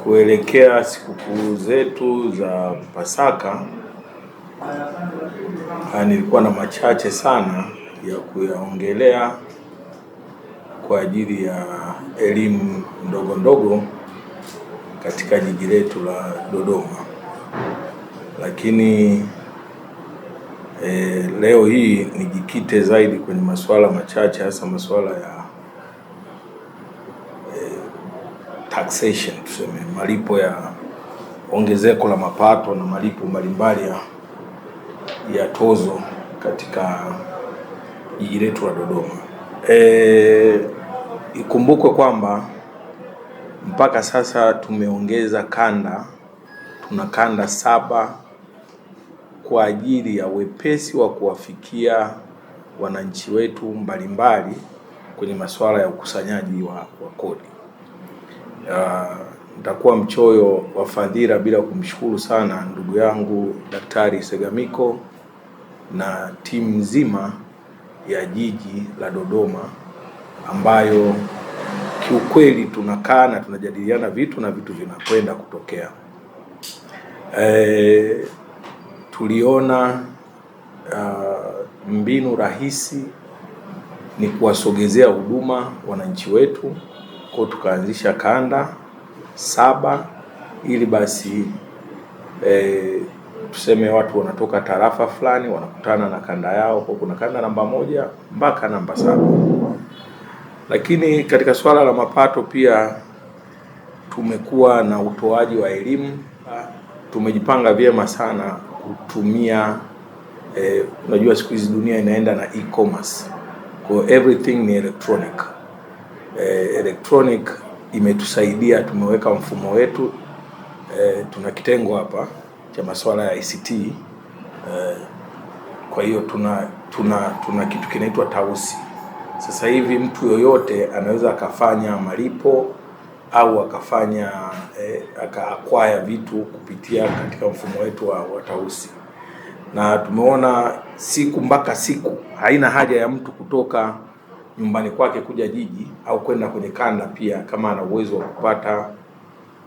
Kuelekea sikukuu zetu za Pasaka, nilikuwa na machache sana ya kuyaongelea kwa ajili ya elimu ndogo ndogo katika jiji letu la Dodoma. Lakini leo hii nijikite zaidi kwenye masuala machache, hasa masuala ya taxation, tuseme malipo ya ongezeko la mapato na malipo mbalimbali ya tozo katika jiji letu la Dodoma. Ikumbukwe kwamba mpaka sasa tumeongeza tuna kanda 7 kwa ajili ya wepesi wa kuwafikia wananchi wetu mbalimbali kwenye masuala ya ukusanyaji wa kodi. Nitakuwa mchoyo wa fadhila bila kumshukuru sana ndugu yangu Daktari Segamiko na timu nzima ya jiji la Dodoma, ambayo kiukweli tunakaa na tunajadiliana vitu na vitu vinakwenda kutokea. Tuliona mbinu rahisi ni kuwasogezea huduma wananchi wetu, kwa tukaanzisha kanda 7 ili basi tuseme watu wanatoka tarafa fulani wanakutana na kanda yao, kwa kuna kanda namba 1 mpaka namba 7. Lakini katika swala la mapato pia tumekuwa na utoaji wa elimu. Tumejipanga vyema sana kutumia unajua siku hizi dunia inaenda na e-commerce, kwa everything ni electronic. Electronic imetusaidia, tumeweka mfumo wetu, tuna kitengo hapa cha masuala ya ICT. Kwa hiyo tuna kitu kinaitwa Tausi. Sasa hivi mtu yoyote anaweza akafanya malipo au akafanya acquire vitu kupitia katika mfumo wetu wa Tausi, na tumeona siku mpaka siku haina haja ya mtu kutoka nyumbani kwake kuja jiji au kwenda kwenye kanda, pia kama ana uwezo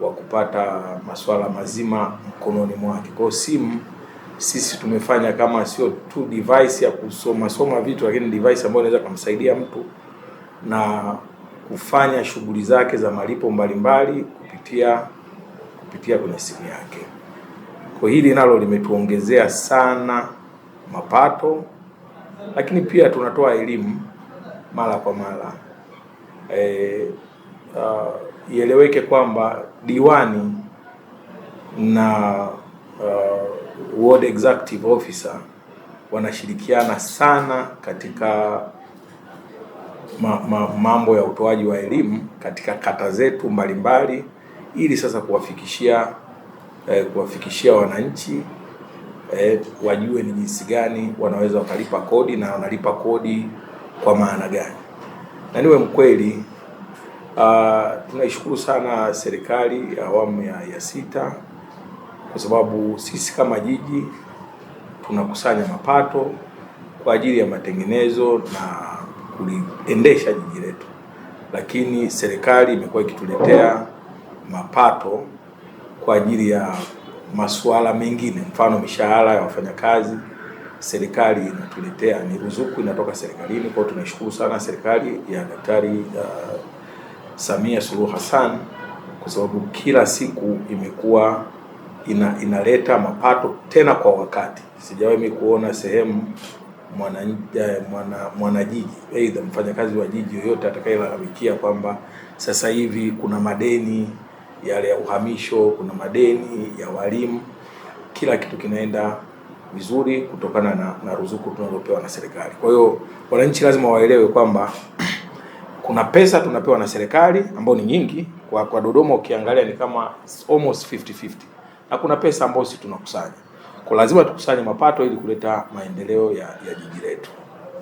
wa kupata masuala mazima mkononi mwake. Kwa simu sisi tumefanya kama sio tu device ya kusoma vitu, lakini device ambayo inaweza kumsaidia mtu na kufanya shughuli zake za malipo mbalimbali kupitia kwenye simu yake. Kwa hili nalo limetuongezea sana mapato, lakini pia tunatoa elimu mara kwa mara. Ieleweke kwamba diwani na ward executive officer wanashirikiana sana katika mambo ya utoaji wa elimu katika kata zetu mbalimbali, ili sasa kuwafikishia wananchi wajue ni jinsi gani wanaweza wakalipa kodi na wanalipa kodi kwa maana gani. Na niwe mkweli, tunaishukuru sana serikali ya awamu ya 6 kwa sababu sisi kama jiji tunakusanya mapato kwa ajili ya matengenezo na kuliendesha jiji letu, lakini serikali imekuwa ikituletea mapato kwa ajili ya masuala mengine, mfano mishahara ya wafanyakazi. Serikali inatuletea, ni ruzuku inatoka serikalini. Kwa tunashukuru sana serikali ya Daktari Samia Suluhu Hassan kwa sababu kila siku imekuwa inaleta mapato tena kwa wakati. Sijawahi kuona sehemu mwanajiji aidha mfanyakazi wa jiji yoyote atakayelalamikia kwamba sasa hivi kuna madeni yale ya uhamisho, kuna madeni ya walimu. Kila kitu kinaenda vizuri kutokana na ruzuku tunazopewa na serikali. Kwa hiyo wananchi lazima waelewe kwamba kuna pesa tunapewa na serikali ambayo ni nyingi. Kwa Dodoma ukiangalia ni kama almost 50-50, na kuna pesa ambayo sisi tunakusanya. Kwa lazima tukusanye mapato ili kuleta maendeleo ya jiji letu.